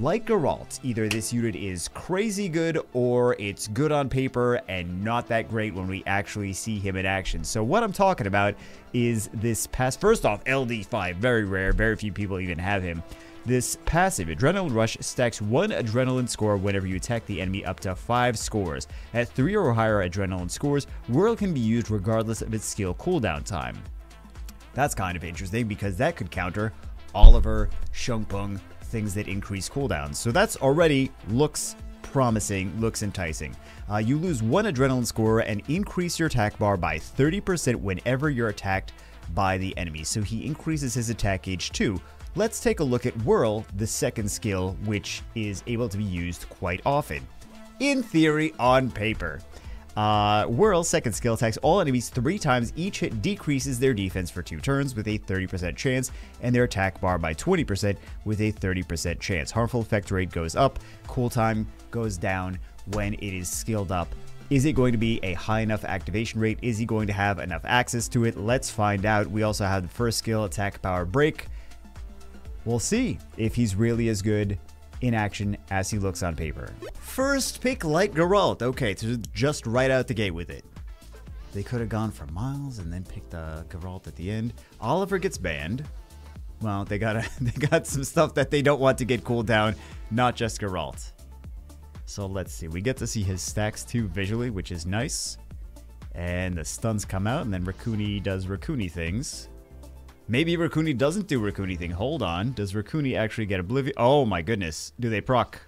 Like Geralt, either this unit is crazy good or it's good on paper and not that great when we actually see him in action. So what I'm talking about is this first off, LD5, very rare, very few people even have him. This passive, Adrenaline Rush, stacks 1 adrenaline score whenever you attack the enemy up to 5 scores. At 3 or higher adrenaline scores, Whirl can be used regardless of its skill cooldown time. That's kind of interesting because that could counter Oliver, Shungpung, things that increase cooldowns. So that's already looks promising, looks enticing. You lose 1 adrenaline score and increase your attack bar by 30% whenever you're attacked by the enemy. So he increases his attack gauge too. Let's take a look at Whirl, the second skill, which is able to be used quite often. In theory, on paper. Whirl's second skill attacks all enemies 3 times. Each hit decreases their defense for 2 turns with a 30% chance, and their attack bar by 20% with a 30% chance. Harmful effect rate goes up, cooltime goes down when it is skilled up. Is it going to be a high enough activation rate? Is he going to have enough access to it? Let's find out. We also have the first skill, attack power break. We'll see if he's really as good in action as he looks on paper. First pick, Light Geralt. Okay, so just right out the gate with it. They could have gone for Miles and then picked Geralt at the end. Oliver gets banned. Well, they got some stuff that they don't want to get cooled down, not just Geralt. So let's see. We get to see his stacks too visually, which is nice. And the stuns come out, and then Rakuni does Rakuni things. Maybe Rakuni doesn't do Rakuni thing. Hold on. Does Rakuni actually get Oblivion? Oh my goodness. Do they proc?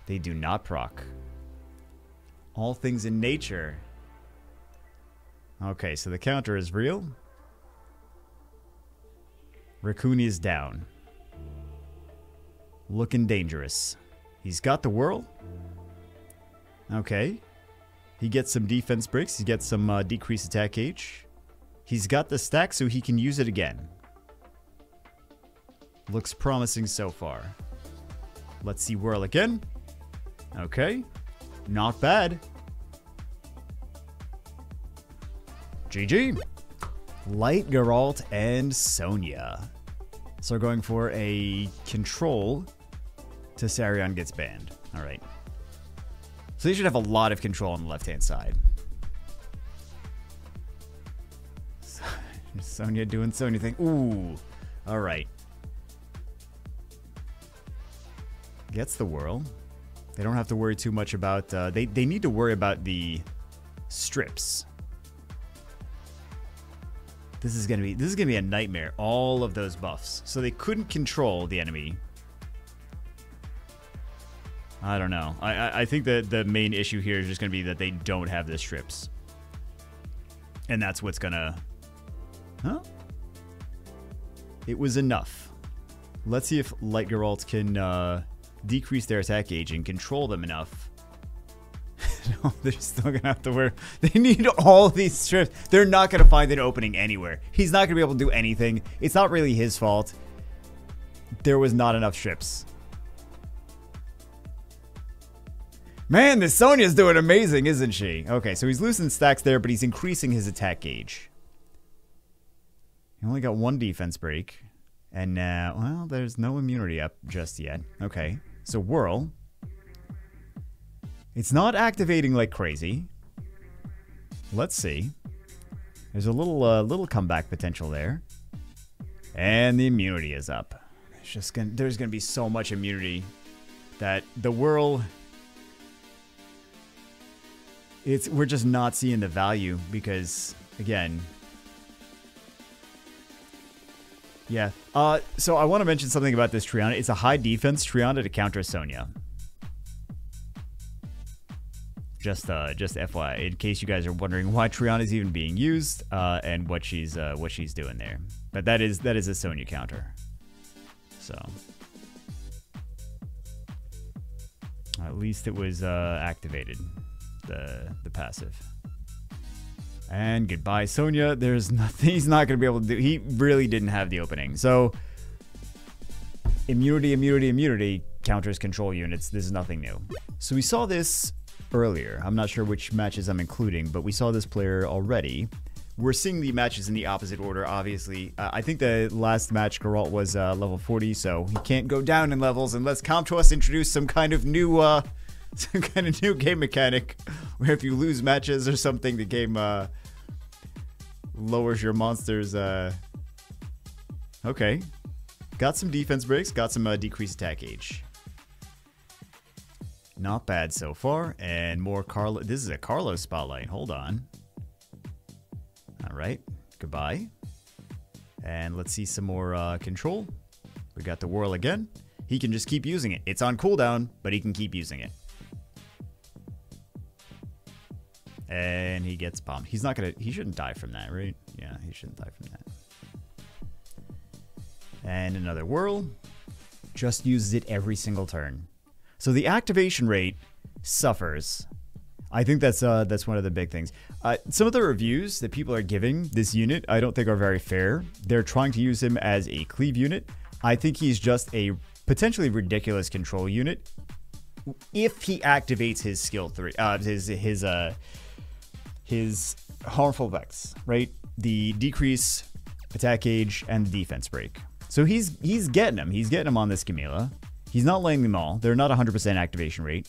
They do not proc. All things in nature. Okay, so the counter is real. Rakuni is down. Looking dangerous. He's got the whirl. Okay. He gets some defense breaks. He gets some decreased attack gauge. He's got the stack so he can use it again. Looks promising so far. Let's see Whirl again. Okay. Not bad. GG. Light, Geralt, and Sonya. So we're going for a control to Sarion gets banned. Alright. So they should have a lot of control on the left-hand side. Sonya doing Sonya thing. Ooh. Alright. Gets the whirl. They don't have to worry too much about... They need to worry about the strips. This is gonna be a nightmare. All of those buffs. So they couldn't control the enemy. I don't know. I think that the main issue here is just gonna be that they don't have the strips. And that's what's gonna... Huh? It was enough. Let's see if Light Geralt can decrease their attack gauge and control them enough. No, they're still gonna have to wear... They need all these strips. They're not gonna find an opening anywhere. He's not gonna be able to do anything. It's not really his fault. There was not enough strips. Man, this Sonya's doing amazing, isn't she? Okay, so he's losing stacks there, but he's increasing his attack gauge. He only got 1 defense break. And, well, there's no immunity up just yet. Okay, so Whirl. It's not activating like crazy. Let's see. There's a little comeback potential there. And the immunity is up. It's just there's gonna be so much immunity that the Whirl... We're just not seeing the value because, again... Yeah. So I want to mention something about this Triana. It's a high defense Triana to counter Sonya. Just FYI, in case you guys are wondering why Triana is even being used and what she's doing there. But that is a Sonya counter. So at least it was activated, the passive. And goodbye, Sonya. There's nothing he's not going to be able to do. He really didn't have the opening. So, immunity counters control units. This is nothing new. So we saw this earlier. I'm not sure which matches I'm including, but we saw this player already we're seeing the matches in the opposite order, obviously. I think the last match, Geralt was level 40, so he can't go down in levels unless Comtois introduce some kind of new game mechanic where if you lose matches or something, the game lowers your monsters. Okay. Got some defense breaks, got some decreased attack age. Not bad so far. And more Carlos. This is a Carlos spotlight. Hold on. All right. Goodbye. And let's see some more control. We got the whirl again. He can just keep using it. It's on cooldown, but he can keep using it. And he gets bombed. He's not gonna... He shouldn't die from that, right? Yeah, he shouldn't die from that. And another whirl. Just uses it every single turn. So the activation rate suffers. I think that's one of the big things. Some of the reviews that people are giving this unit, I don't think are very fair. They're trying to use him as a cleave unit. I think he's just a potentially ridiculous control unit if he activates his skill 3, his harmful vex, right? The decrease attack age and the defense break. So he's getting him. He's getting him on this Camilla. He's not laying them all. They're not 100% activation rate,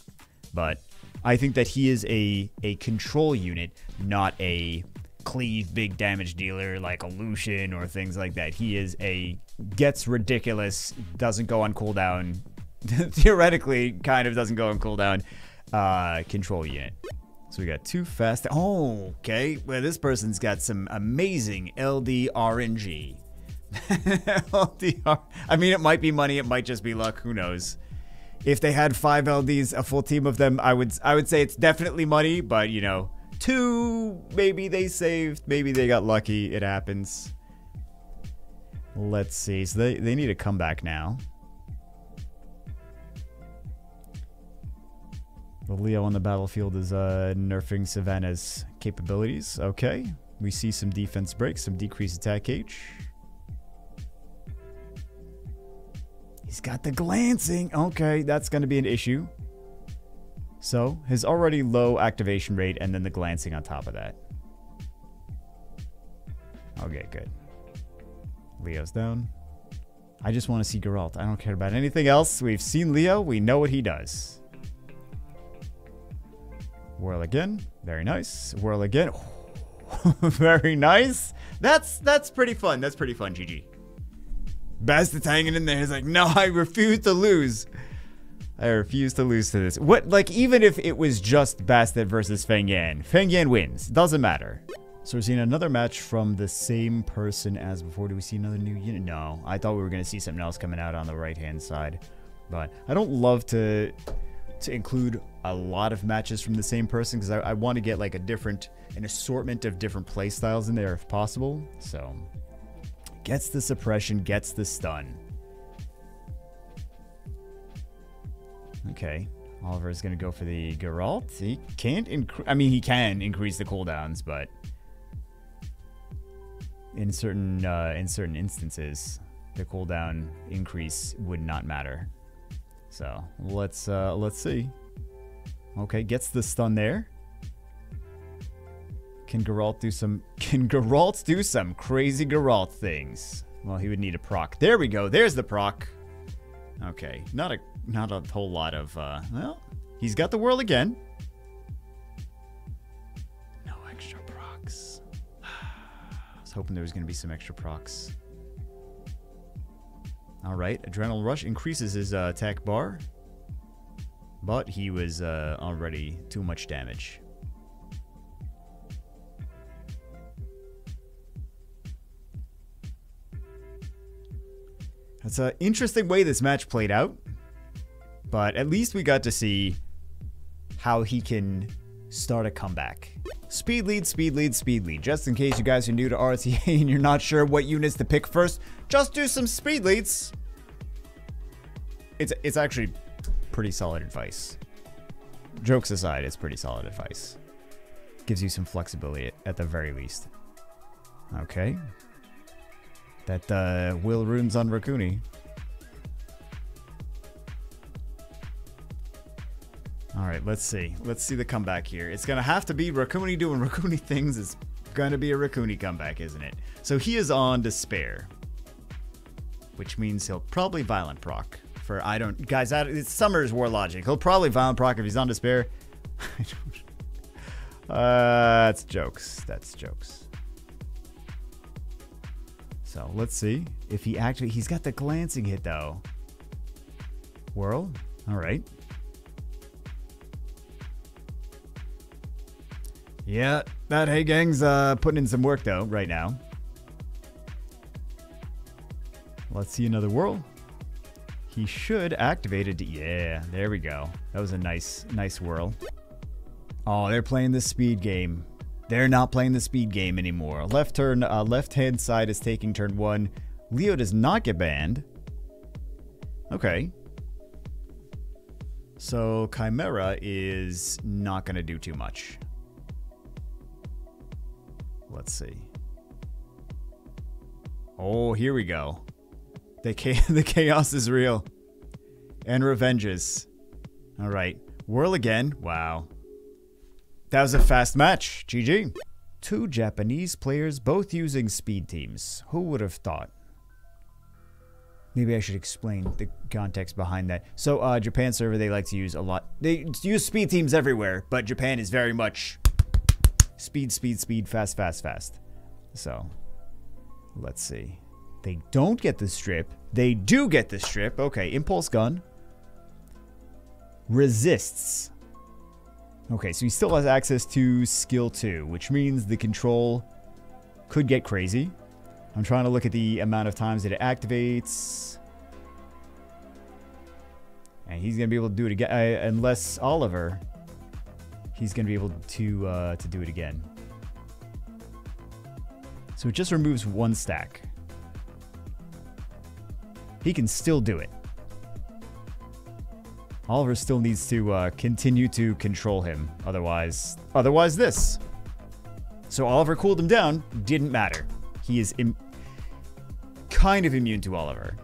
but I think that he is a control unit, not a cleave big damage dealer like a Lucian or things like that. He is a gets ridiculous, doesn't go on cooldown, theoretically kind of doesn't go on cooldown control unit. So we got 2 fast. Oh, okay. Well, this person's got some amazing LD RNG. LDR. I mean, it might be money. It might just be luck. Who knows? If they had 5 LDs, a full team of them, I would say it's definitely money. But, you know, 2, maybe they saved. Maybe they got lucky. It happens. Let's see. So they need a comeback now. The Leo on the battlefield is nerfing Savannah's capabilities. Okay. We see some defense breaks, some decreased attack age. He's got the glancing. Okay, that's going to be an issue. So, his already low activation rate and then the glancing on top of that. Okay, good. Leo's down. I just want to see Geralt. I don't care about anything else. We've seen Leo. We know what he does. Whirl again. Very nice. Whirl again. Very nice. That's pretty fun. That's pretty fun, GG. Bastet's hanging in there. He's like, no, I refuse to lose. I refuse to lose to this. What, like, even if it was just Bastet versus Feng Yan wins. Doesn't matter. So we're seeing another match from the same person as before. Do we see another new unit? No. I thought we were going to see something else coming out on the right-hand side. But I don't love to include a lot of matches from the same person because I want to get, like, an assortment of different play styles in there if possible. So... gets the suppression, gets the stun. Okay. Oliver's going to go for the Geralt. He can't I mean, he can increase the cooldowns, but in certain instances, the cooldown increase would not matter. So, let's see. Okay, gets the stun there. Can Geralt do some crazy Geralt things? Well, he would need a proc. There we go. There's the proc. Okay. Not a whole lot of well, he's got the whirl again. No extra procs. I was hoping there was going to be some extra procs. All right. Adrenaline Rush increases his attack bar. But he was already too much damage. That's an interesting way this match played out. But at least we got to see how he can start a comeback. Speed lead, speed lead, speed lead. Just in case you guys are new to RTA and you're not sure what units to pick first, just do some speed leads. It's actually pretty solid advice. Jokes aside, it's pretty solid advice. Gives you some flexibility at the very least. Okay. That will runes on Rakuni. Alright, let's see. Let's see the comeback here. It's gonna have to be Rakuni doing Rakuni things as gonna be a Raccoony comeback, isn't it? So he is on Despair, which means he'll probably Violent Proc. For guys, it's Summer's War Logic. He'll probably Violent Proc if he's on Despair. That's jokes. That's jokes. So let's see if he's got the glancing hit though. Whirl. All right. Yeah, that Hey Gang's putting in some work though right now. Let's see another whirl. He should activate it. Yeah, there we go. That was a nice whirl. Oh, they're playing the speed game. They're not playing the speed game anymore. Left-hand side is taking turn 1. Leo does not get banned. Okay. So Chimera is not going to do too much. Let's see. Oh, here we go. The chaos is real. And revenges. All right. Whirl again. Wow. That was a fast match. GG. 2 Japanese players both using speed teams. Who would have thought? Maybe I should explain the context behind that. So, Japan server, they like to use a lot. They use speed teams everywhere, but Japan is very much speed, fast. So, let's see. They don't get the strip. They do get the strip. Okay, Impulse Gun. Resists. Okay, so he still has access to skill 2, which means the control could get crazy. I'm trying to look at the amount of times that it activates. And he's going to be able to do it again. Unless Oliver, he's going to be able to do it again. So it just removes 1 stack. He can still do it. Oliver still needs to continue to control him. Otherwise this. So Oliver cooled him down. Didn't matter. He is kind of immune to Oliver.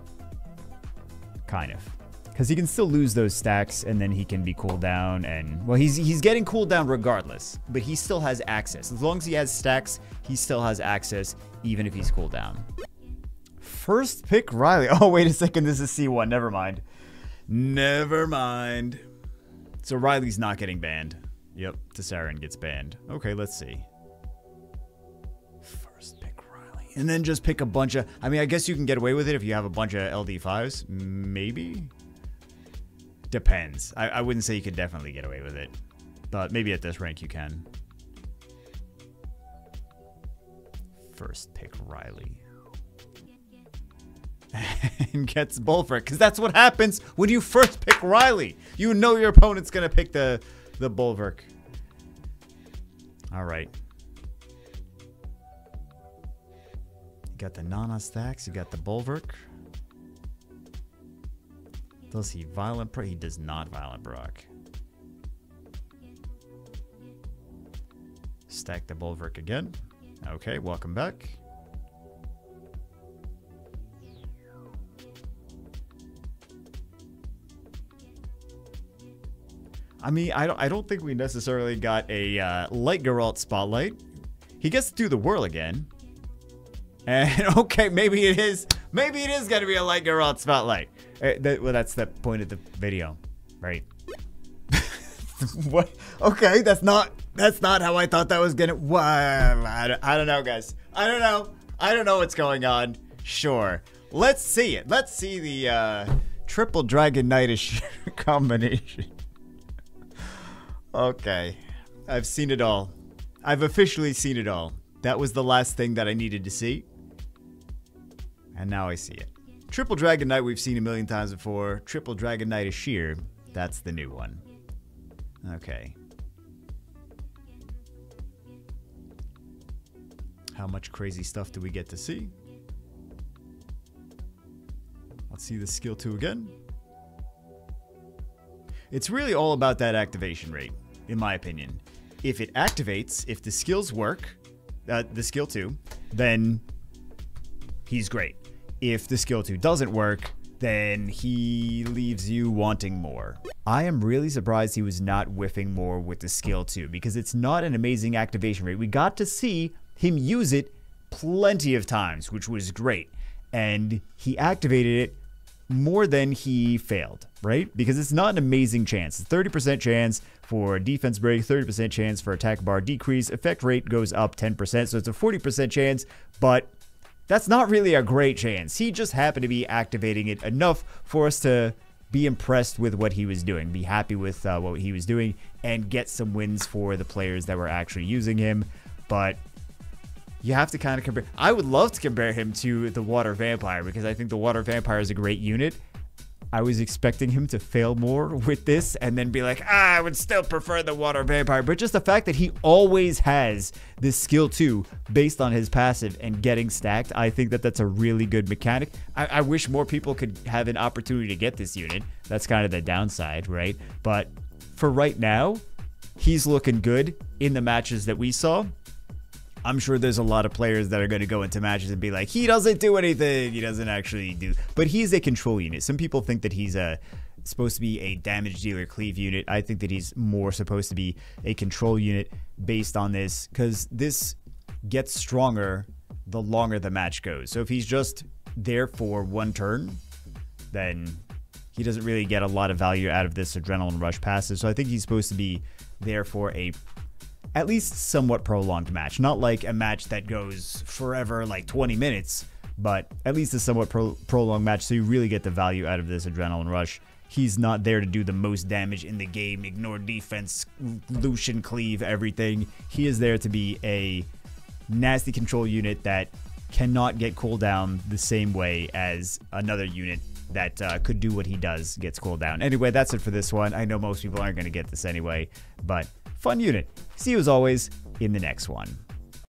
Kind of. Because he can still lose those stacks and then he can be cooled down. And, well, he's getting cooled down regardless. But he still has access. As long as he has stacks, he still has access even if he's cooled down. First pick Riley. Oh, wait a second. This is C1. Never mind. Never mind. So Riley's not getting banned. Yep, Tessarian gets banned. Okay, let's see. First pick Riley. And then just pick a bunch of... I mean, I guess you can get away with it if you have a bunch of LD5s. Maybe? Depends. I wouldn't say you could definitely get away with it. But maybe at this rank you can. First pick Riley. And gets Bulwark, because that's what happens when you first pick Riley. You know your opponent's gonna pick the Bulwark. All right. You got the Nana stacks. You got the Bulwark. Does he Violent Proc? He does not Violent Proc. Stack the Bulwark again. Okay, welcome back. I mean, I don't think we necessarily got a light Geralt spotlight. He gets to do the whirl again. And okay, maybe it is going to be a light Geralt spotlight. Well, that's the point of the video, right? What? Okay, that's not how I thought that was gonna. Well, I don't know, guys. I don't know what's going on. Sure, let's see it. Let's see the triple Dragon Knightish combination. Okay, I've seen it all. I've officially seen it all. That was the last thing that I needed to see. And now I see it. Triple Dragon Knight we've seen a million times before. Triple Dragon Knight is sheer. That's the new one. Okay. How much crazy stuff do we get to see? Let's see the skill 2 again. It's really all about that activation rate, in my opinion. If it activates, if the skills work, the skill 2, then he's great. If the skill 2 doesn't work, then he leaves you wanting more. I am really surprised he was not whiffing more with the skill 2 because it's not an amazing activation rate. We got to see him use it plenty of times, which was great. And he activated it more than he failed, right? Because it's not an amazing chance. 30% chance for defense break, 30% chance for attack bar decrease. Effect rate goes up 10%, so it's a 40% chance, but that's not really a great chance. He just happened to be activating it enough for us to be impressed with what he was doing, be happy with what he was doing, and get some wins for the players that were actually using him. But you have to kind of compare. I would love to compare him to the Water Vampire because I think the Water Vampire is a great unit. I was expecting him to fail more with this and then be like, I would still prefer the Water Vampire. But just the fact that he always has this skill 2 based on his passive and getting stacked, I think that that's a really good mechanic. I wish more people could have an opportunity to get this unit. That's kind of the downside, right? But for right now, he's looking good in the matches that we saw. I'm sure there's a lot of players that are going to go into matches and be like, he doesn't do anything. He doesn't actually do. But he's a control unit. Some people think that he's supposed to be a damage dealer cleave unit. I think that he's more supposed to be a control unit based on this because this gets stronger the longer the match goes. So if he's just there for one turn, then he doesn't really get a lot of value out of this Adrenaline Rush passive. So I think he's supposed to be there for a at least somewhat prolonged match. Not like a match that goes forever, like 20 minutes, but at least a somewhat prolonged match so you really get the value out of this Adrenaline Rush. He's not there to do the most damage in the game, ignore defense, Lucian cleave, everything. He is there to be a nasty control unit that cannot get cooldown the same way as another unit that could do what he does, gets cooldown. Anyway, that's it for this one. I know most people aren't going to get this anyway, but fun unit. See you as always in the next one.